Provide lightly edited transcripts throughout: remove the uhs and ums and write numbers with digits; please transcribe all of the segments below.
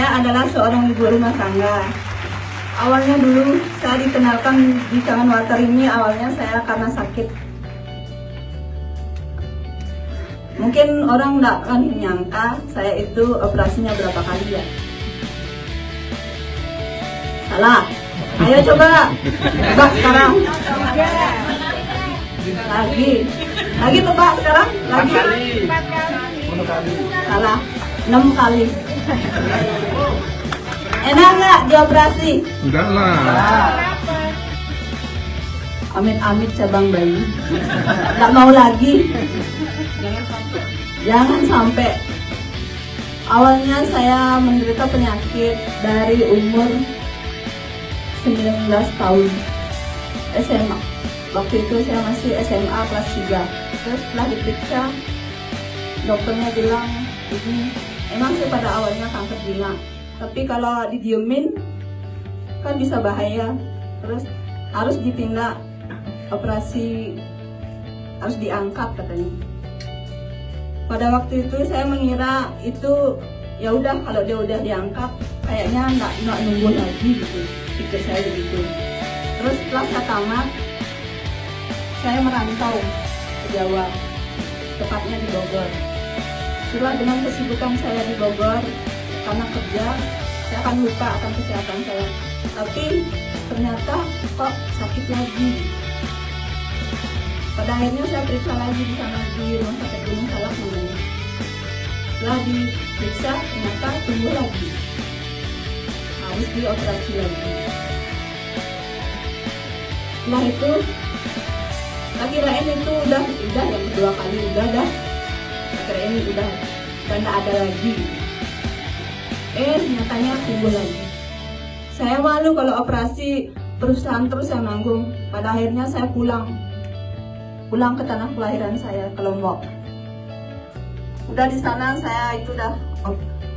Saya adalah seorang ibu rumah tangga. Awalnya dulu saya dikenalkan di Kangen Water ini awalnya saya karena sakit. Mungkin orang nggak akan menyangka saya itu operasinya berapa kali ya. Salah. Ayo coba. Tebak sekarang. Lagi tebak sekarang. Lagi. 4 kali. Salah. 6 kali. Enak nggak dioperasi? Enggak lah. Amit-amit cabang bayi. Nggak mau lagi. Jangan sampai. Awalnya saya menderita penyakit dari umur 19 tahun SMA. Waktu itu saya masih SMA kelas 3. Terus setelah diperiksa, dokternya bilang ini emang sih pada awalnya kanker ginjal, tapi kalau didiemin kan bisa bahaya. Terus harus ditindak operasi, harus diangkat katanya. Pada waktu itu saya mengira itu ya udah kalau dia udah diangkat kayaknya nggak nunggu lagi gitu, pikir saya begitu. Terus setelah saya tamat, saya merantau ke Jawa, tepatnya di Bogor. Setelah dengan kesibukan saya di Bogor karena kerja, saya akan lupa akan kesehatan saya. Tapi ternyata kok sakit lagi. Pada akhirnya saya periksa lagi di sana di Rumah Sakit Gunung Salak namanya. Setelah diperiksa ternyata tumbuh lagi, harus dioperasi lagi. Setelah itu, kirain itu udah yang kedua kali udah dah. Kirain udah nggak ada lagi. Nyatanya tumbuh lagi. Saya malu kalau operasi perusahaan terus yang nanggung. Pada akhirnya saya pulang ke tanah kelahiran saya ke Lombok. Udah di sana saya itu udah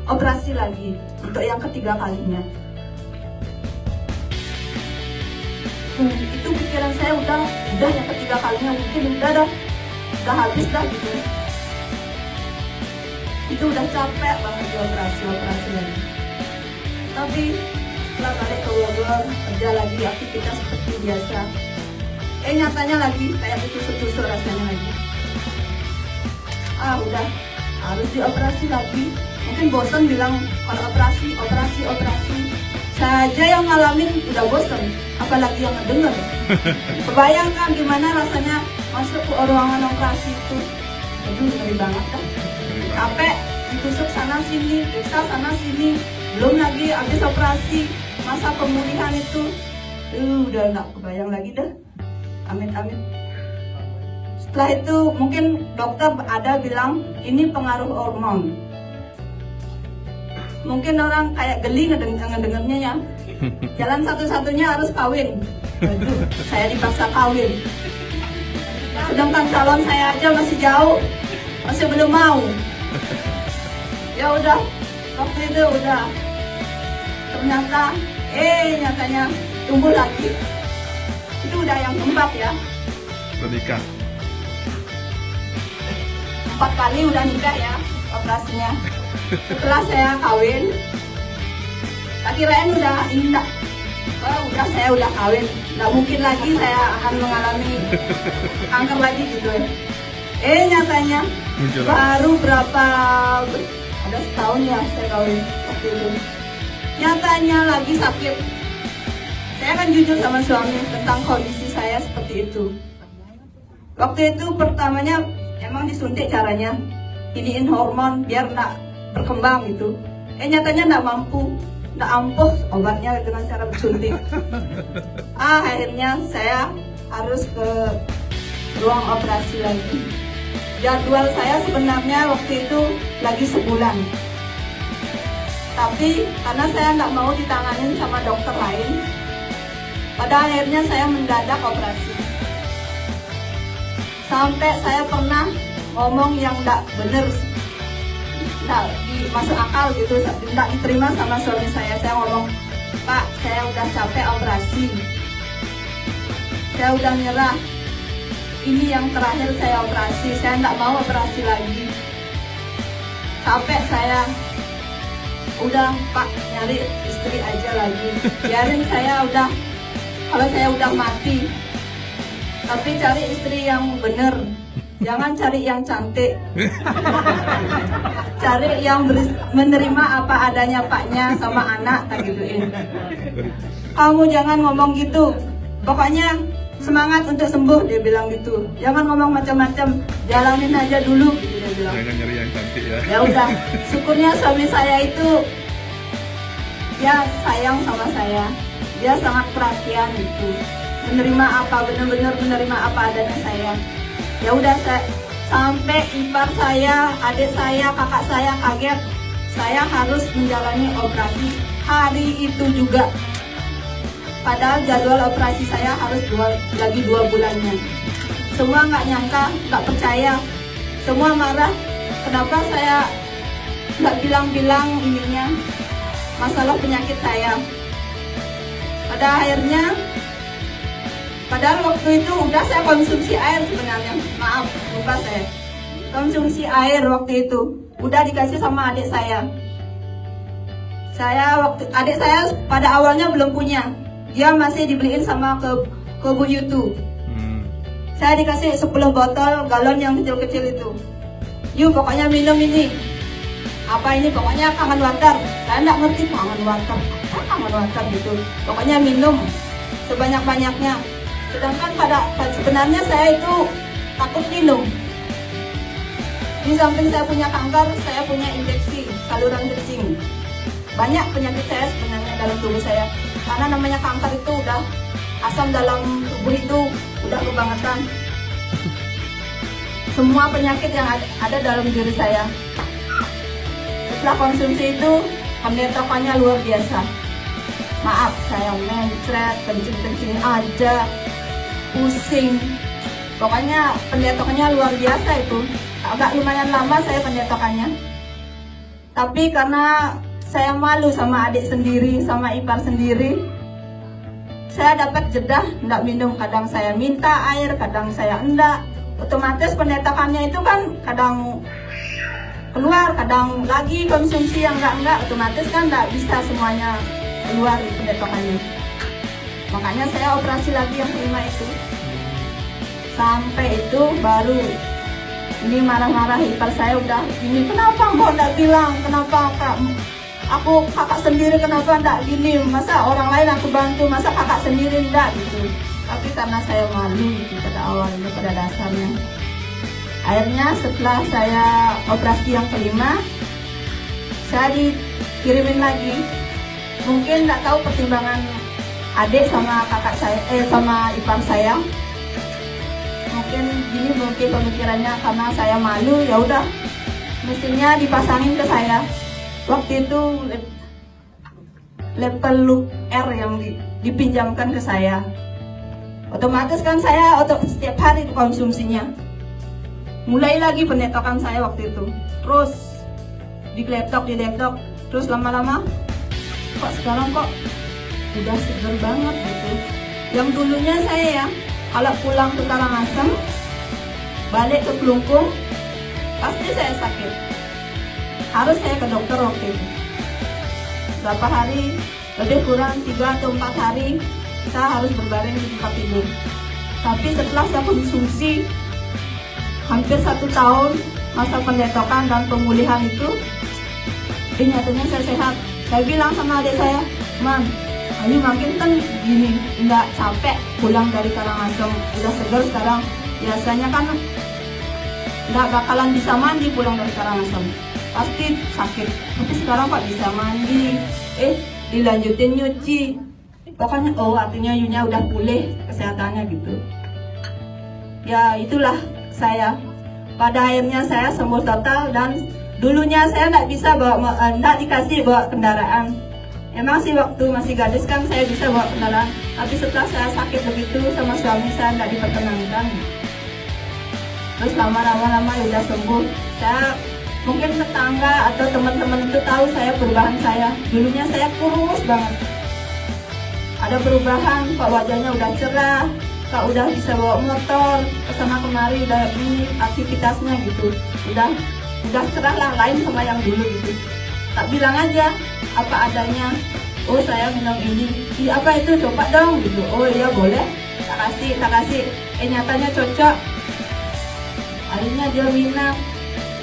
operasi lagi untuk yang ketiga kalinya. Itu pikiran saya udah yang ketiga kalinya mungkin udah habis dah gitu. Itu udah capek banget di operasi lagi. Tapi setelah balik ke Bogor kerja lagi aktivitas seperti biasa. Nyatanya lagi kayak ditusuk-tusuk rasanya lagi. Udah harus dioperasi lagi. Mungkin bosan bilang kalau operasi. Saya aja yang ngalamin udah bosan, apalagi yang ngedenger. Kebayangkan gimana rasanya masuk ke ruangan operasi itu. Aduh, ngeri banget kan. Capek, ditusuk sana sini, periksa sana sini. Belum lagi habis operasi, masa pemulihan itu. Udah nggak kebayang lagi dah. Amit-amit. Setelah itu mungkin dokter ada bilang ini pengaruh hormon. Mungkin orang kayak geli ngedengarnya ya. Jalan satu-satunya harus kawin. Aduh, saya dipaksa kawin. Sedangkan calon saya aja masih jauh, masih belum mau. Ya udah, waktu itu udah. Ternyata, nyatanya tumbuh lagi. Itu udah yang keempat ya. Menikah. 4 kali udah nikah ya operasinya. Setelah saya kawin, kirain udah indah. Saya udah kawin, nggak mungkin lagi saya akan mengalami kanker lagi gitu. Nyatanya baru berapa, ada setahun ya saya kawin waktu itu. Nyatanya lagi sakit. Saya kan jujur sama suami tentang kondisi saya seperti itu. Waktu itu pertamanya emang disuntik caranya, iniin hormon biar nggak berkembang gitu. Nyatanya nggak mampu, nggak ampuh obatnya dengan cara bersuntik. Akhirnya saya harus ke ruang operasi lagi. Jadwal saya sebenarnya waktu itu lagi sebulan. Tapi karena saya nggak mau ditanganin sama dokter lain, pada akhirnya saya mendadak operasi. Sampai saya pernah ngomong yang nggak bener, nggak masuk akal gitu, nggak diterima sama suami saya. Saya ngomong, Pak, saya udah capek operasi, saya udah nyerah. Ini yang terakhir saya operasi, saya nggak mau operasi lagi. Sampai saya udah Pak nyari istri aja lagi, biarin saya udah, kalau saya udah mati. Tapi cari istri yang bener, jangan cari yang cantik. Cari yang menerima apa adanya Paknya sama anak, tak gituin. Kamu jangan ngomong gitu, pokoknya semangat untuk sembuh, dia bilang gitu. Jangan ngomong macam-macam, jalanin aja dulu, gitu dia bilang. Jangan nyari yang cantik ya. Ya udah, syukurnya suami saya itu dia sayang sama saya, dia sangat perhatian gitu, menerima apa, benar-benar menerima apa adanya saya. Ya udah, saya sampai ipar saya, adik saya, kakak saya kaget, saya harus menjalani operasi hari itu juga. Padahal jadwal operasi saya harus lagi 2 bulannya. Semua nggak nyangka, nggak percaya, semua marah. Kenapa saya nggak bilang-bilang ininya masalah penyakit saya? Pada akhirnya, padahal waktu itu udah saya konsumsi air sebenarnya. Maaf, lupa saya. Konsumsi air waktu itu udah dikasih sama adik saya. Adik saya pada awalnya belum punya. Dia masih dibeliin sama ke Bu Yutu. Saya dikasih 10 botol galon yang kecil-kecil itu. Yuk pokoknya minum ini. Apa ini? Pokoknya kangen water. Saya nggak ngerti kangen water. Apa kangen water gitu. Pokoknya minum sebanyak-banyaknya. Sedangkan sebenarnya saya itu takut minum. Di samping saya punya kanker, saya punya infeksi saluran kencing. Banyak penyakit saya sebenarnya dalam tubuh saya. Karena namanya kanker itu udah asam dalam tubuh itu udah kebangetan. Semua penyakit yang ada dalam diri saya. Setelah konsumsi itu, penetokannya luar biasa. Maaf, saya mencret, kencing-kencing aja, pusing. Pokoknya pendetokannya luar biasa itu. Agak lumayan lama saya pendetokannya. Tapi karena saya malu sama adik sendiri, sama ipar sendiri, saya dapat jeda, enggak minum. Kadang saya minta air, kadang saya enggak. Otomatis pendetokannya itu kan kadang keluar, kadang lagi konsumsi yang enggak. Otomatis kan enggak bisa semuanya keluar pendetokannya. Makanya saya operasi lagi yang kelima itu. Sampai itu baru ini marah-marah ipar saya udah ini, kenapa kok enggak bilang, kenapa kakak sendiri kenapa enggak gini, masa orang lain aku bantu, masa kakak sendiri enggak gitu. Tapi karena saya malu gitu pada awalnya, pada dasarnya. Akhirnya setelah saya operasi yang kelima, saya dikirimin lagi. Mungkin enggak tahu pertimbangan adik sama kakak saya, sama ipar saya. Mungkin pemikirannya karena saya malu, ya udah mesinnya dipasangin ke saya. Waktu itu level loop R yang dipinjamkan ke saya. Otomatis kan saya setiap hari konsumsinya. Mulai lagi pendetokan saya waktu itu. Terus digeletok, terus lama-lama kok sekarang kok udah seger banget gitu. Yang dulunya saya ya, kalau pulang ke Karangasem, balik ke Kelungkung, pasti saya sakit. Harus saya ke dokter waktu itu. Berapa hari, lebih kurang 3 atau 4 hari, saya harus berbaring di tempat tidur. Tapi setelah saya konsumsi hampir 1 tahun masa pendetokan dan pemulihan itu, nyatanya saya sehat. Saya bilang sama adik saya, Man, ini makin kan gini, nggak capek pulang dari Karangasem, udah seger sekarang. Biasanya kan nggak bakalan bisa mandi pulang dari Karangasem, pasti sakit. Tapi sekarang kok bisa mandi, dilanjutin nyuci. Pokoknya artinya Yunya udah pulih kesehatannya gitu. Ya itulah saya. Pada akhirnya saya sembuh total, dan dulunya saya nggak bisa nggak dikasih bawa kendaraan. Emang sih waktu masih gadis kan saya bisa bawa kendaraan, tapi setelah saya sakit begitu sama suami saya nggak diperkenankan. Terus lama-lama udah sembuh. Saya mungkin tetangga atau teman-teman itu tahu saya perubahan saya. Dulunya saya kurus banget. Ada perubahan, kok wajahnya udah cerah, kok udah bisa bawa motor kesana kemari, udah ini aktivitasnya gitu. Udah cerah lah, lain sama yang dulu gitu. Tak bilang aja, apa adanya. Oh saya minum ini, apa itu coba dong gitu. Oh iya boleh, tak kasih. Nyatanya cocok. Akhirnya dia minum.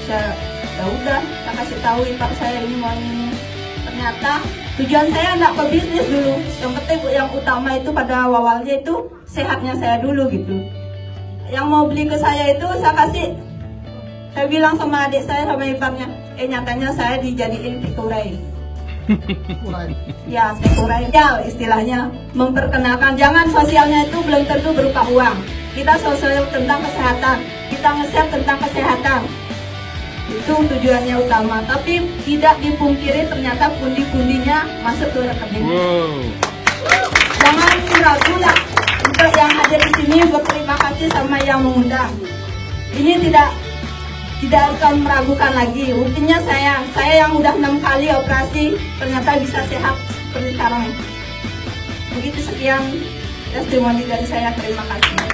Ya udah, tak kasih tahu ipar saya ini mau ini. Ternyata tujuan saya enggak ke bisnis dulu. Yang penting yang utama itu pada awalnya itu sehatnya saya dulu gitu. Yang mau beli ke saya itu saya bilang sama adik saya sama iparnya, nyatanya saya dijadiin tekurai. Ya, tekurai ya istilahnya, memperkenalkan. Jangan sosialnya itu belum tentu berupa uang. Kita sosial tentang kesehatan, kita nge-share tentang kesehatan. Itu tujuannya utama, tapi tidak dipungkiri ternyata pundi-pundinya masuk ke rekening. Wow. Jangan ragu lah. Untuk yang hadir di sini berterima kasih sama yang mengundang. Ini tidak akan meragukan lagi. Buktinya saya yang udah 6 kali operasi ternyata bisa sehat seperti sekarang. Begitu, sekian testimoni dari saya. Terima kasih.